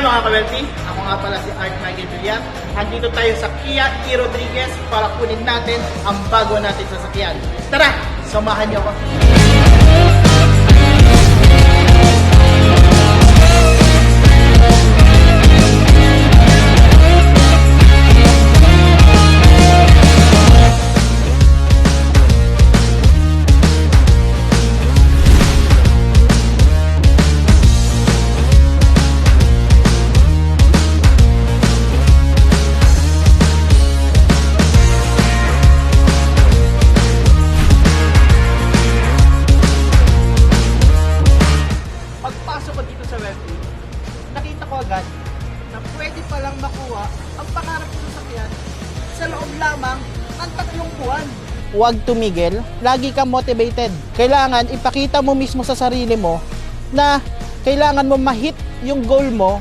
Yan mga ka-wealthy, ako nga pala si Art Michael Villar. Andito tayo sa Kia E. Rodriguez para kunin natin ang bago natin sasakyan. Tara, samahan niyo ako. Pagpasok ko dito sa wealthy, nakita ko agad na pwede palang makuha ang pangarap ko sa sasakyan sa loob lamang ng 3 buwan. Huwag tumigil, lagi kang motivated. Kailangan ipakita mo mismo sa sarili mo na kailangan mo ma-hit yung goal mo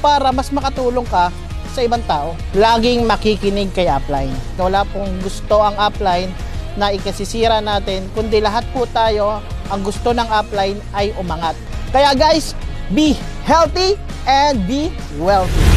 para mas makatulong ka sa ibang tao. Laging makikinig kay upline. Wala pong gusto ang upline na ikasisira natin, kundi lahat po tayo, ang gusto ng upline ay umangat. Kaya guys, be healthy and be wealthy.